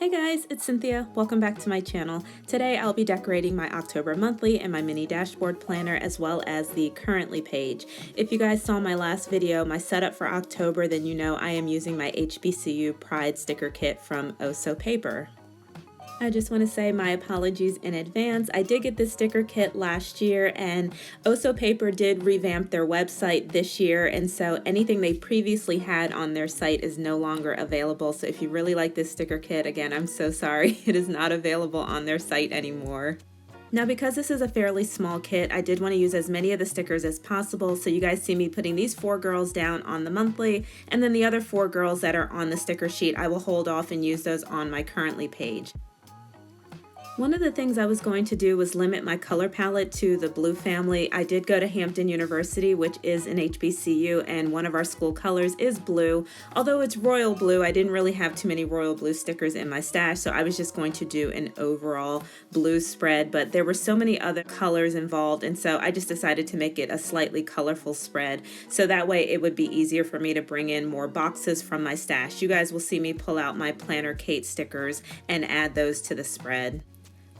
Hey guys, it's Cynthia. Welcome back to my channel. Today I'll be decorating my October monthly and my mini dashboard planner as well as the currently page. If you guys saw my last video, my setup for October, then you know I am using my HBCU Pride sticker kit from OhSoPaper. I just want to say my apologies in advance. I did get this sticker kit last year and OhSoPaper did revamp their website this year, and so anything they previously had on their site is no longer available. So if you really like this sticker kit, again, I'm so sorry, it is not available on their site anymore. Now, because this is a fairly small kit, I did want to use as many of the stickers as possible, so you guys see me putting these 4 girls down on the monthly, and then the other 4 girls that are on the sticker sheet, I will hold off and use those on my currently page. One of the things I was going to do was limit my color palette to the blue family. I did go to Hampton University, which is an HBCU, and one of our school colors is blue. Although it's royal blue, I didn't really have too many royal blue stickers in my stash, so I was just going to do an overall blue spread, but there were so many other colors involved, and so I just decided to make it a slightly colorful spread, so that way it would be easier for me to bring in more boxes from my stash. You guys will see me pull out my Planner Kate stickers and add those to the spread.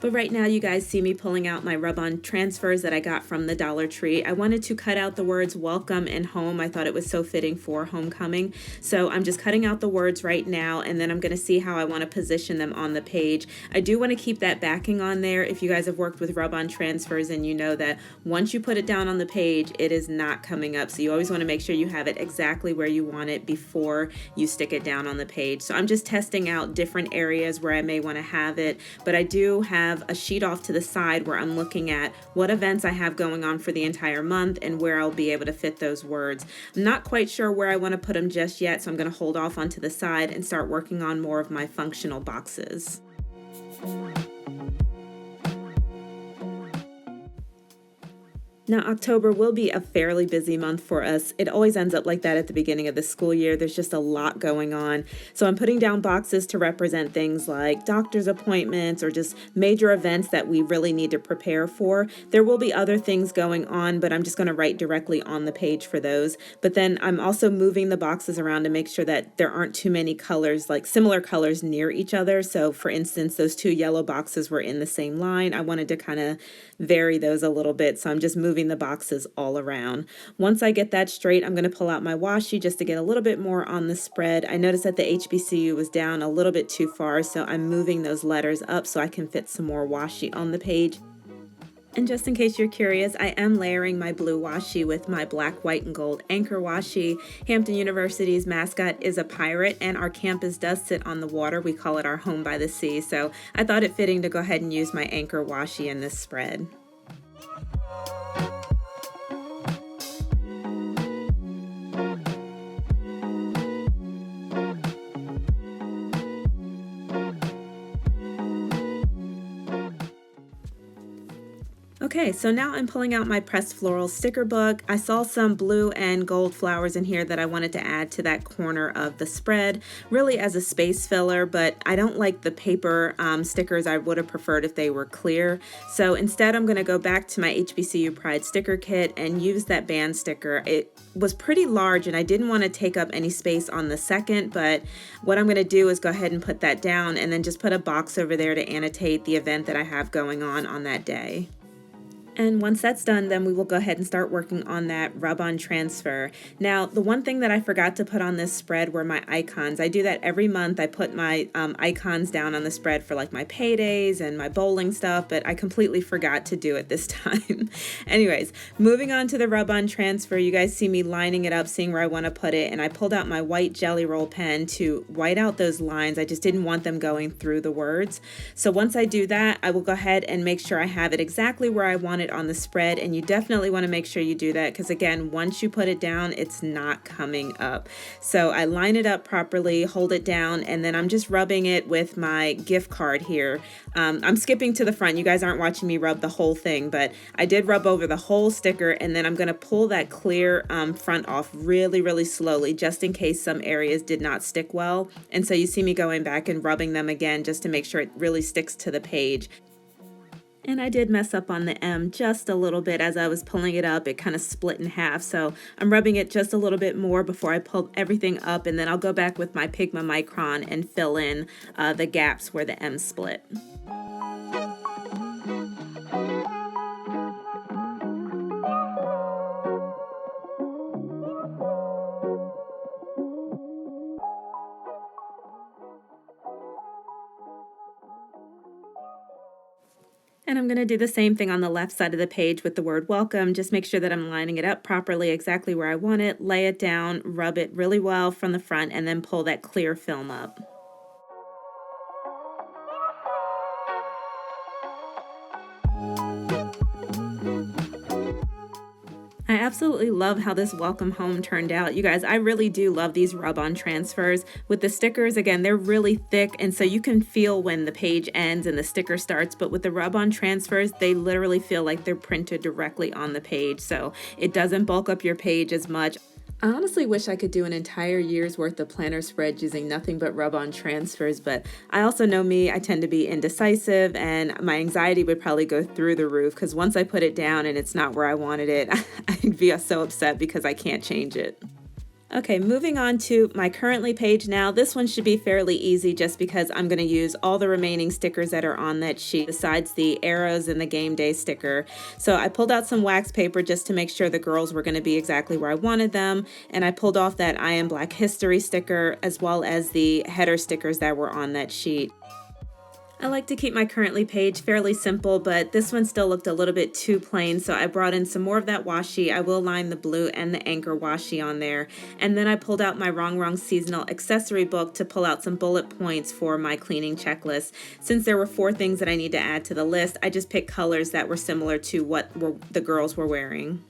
But right now you guys see me pulling out my rub-on transfers that I got from the Dollar Tree. I wanted to cut out the words welcome and home. I thought it was so fitting for homecoming. So I'm just cutting out the words right now, and then I'm going to see how I want to position them on the page. I do want to keep that backing on there. If you guys have worked with rub-on transfers, and you know that once you put it down on the page, it is not coming up. So you always want to make sure you have it exactly where you want it before you stick it down on the page. So I'm just testing out different areas where I may want to have it, but I do have a sheet off to the side where I'm looking at what events I have going on for the entire month and where I'll be able to fit those words. I'm not quite sure where I want to put them just yet, so I'm going to hold off onto the side and start working on more of my functional boxes. Now, October will be a fairly busy month for us. It always ends up like that at the beginning of the school year. There's just a lot going on. So I'm putting down boxes to represent things like doctor's appointments or just major events that we really need to prepare for. There will be other things going on, but I'm just going to write directly on the page for those. But then I'm also moving the boxes around to make sure that there aren't too many colors, like similar colors near each other. So for instance, those 2 yellow boxes were in the same line. I wanted to kind of vary those a little bit. So I'm just moving the boxes all around. Once I get that straight, I'm going to pull out my washi just to get a little bit more on the spread. I noticed that the HBCU was down a little bit too far, so I'm moving those letters up so I can fit some more washi on the page. And just in case you're curious, I am layering my blue washi with my black, white, and gold anchor washi. Hampton University's mascot is a pirate, and our campus does sit on the water. We call it our home by the sea, so I thought it fitting to go ahead and use my anchor washi in this spread. Okay, so now I'm pulling out my pressed floral sticker book. I saw some blue and gold flowers in here that I wanted to add to that corner of the spread, really as a space filler, but I don't like the paper stickers. I would have preferred if they were clear. So instead, I'm going to go back to my HBCU Pride sticker kit and use that band sticker. It was pretty large and I didn't want to take up any space on the second, but what I'm going to do is go ahead and put that down and then just put a box over there to annotate the event that I have going on that day. And once that's done, then we will go ahead and start working on that rub-on transfer. Now, the one thing that I forgot to put on this spread were my icons. I do that every month. I put my icons down on the spread for like my paydays and my bowling stuff, but I completely forgot to do it this time. Anyways, moving on to the rub-on transfer, you guys see me lining it up, seeing where I want to put it, and I pulled out my white Jelly Roll pen to white out those lines. I just didn't want them going through the words. So once I do that, I will go ahead and make sure I have it exactly where I want it on the spread, and you definitely want to make sure you do that because again, once you put it down, it's not coming up. So I line it up properly, hold it down, and then I'm just rubbing it with my gift card here. I'm skipping to the front. You guys aren't watching me rub the whole thing, but I did rub over the whole sticker, and then I'm going to pull that clear front off really, really slowly just in case some areas did not stick well. And so you see me going back and rubbing them again just to make sure it really sticks to the page. And I did mess up on the M just a little bit as I was pulling it up. It kind of split in half, so I'm rubbing it just a little bit more before I pull everything up, and then I'll go back with my Pigma Micron and fill in the gaps where the M split. And I'm going to do the same thing on the left side of the page with the word welcome. Just make sure that I'm lining it up properly, exactly where I want it, lay it down, rub it really well from the front, and then pull that clear film up. I absolutely love how this welcome home turned out. You guys, I really do love these rub-on transfers. With the stickers, again, they're really thick, and so you can feel when the page ends and the sticker starts, but with the rub-on transfers, they literally feel like they're printed directly on the page, so it doesn't bulk up your page as much. I honestly wish I could do an entire year's worth of planner spreads using nothing but rub-on transfers, but I also know me, I tend to be indecisive, and my anxiety would probably go through the roof because once I put it down and it's not where I wanted it, I'd be so upset because I can't change it. Okay, moving on to my currently page now. This one should be fairly easy just because I'm going to use all the remaining stickers that are on that sheet besides the arrows and the game day sticker. So I pulled out some wax paper just to make sure the girls were going to be exactly where I wanted them, and I pulled off that I Am Black History sticker as well as the header stickers that were on that sheet. I like to keep my currently page fairly simple, but this one still looked a little bit too plain, so I brought in some more of that washi. I will line the blue and the anchor washi on there, and then I pulled out my Wrong seasonal accessory book to pull out some bullet points for my cleaning checklist. Since there were 4 things that I need to add to the list, I just picked colors that were similar to what the girls were wearing.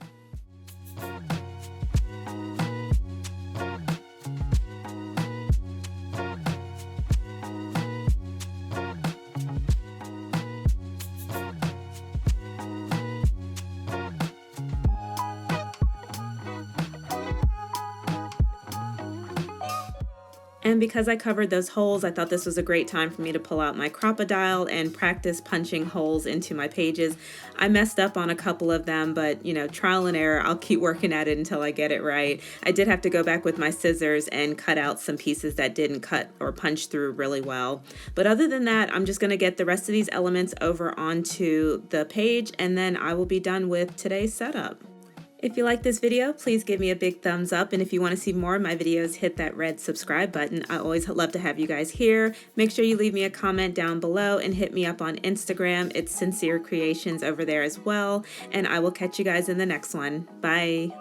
And because I covered those holes, I thought this was a great time for me to pull out my Crop-A-Dile and practice punching holes into my pages. I messed up on a couple of them, but trial and error, I'll keep working at it until I get it right. I did have to go back with my scissors and cut out some pieces that didn't cut or punch through really well. But other than that, I'm just gonna get the rest of these elements over onto the page, and then I will be done with today's setup. If you like this video, please give me a big thumbs up, and if you want to see more of my videos, hit that red subscribe button. I always love to have you guys here. Make sure you leave me a comment down below and hit me up on Instagram. It's Sincere Creations over there as well, and I will catch you guys in the next one. Bye.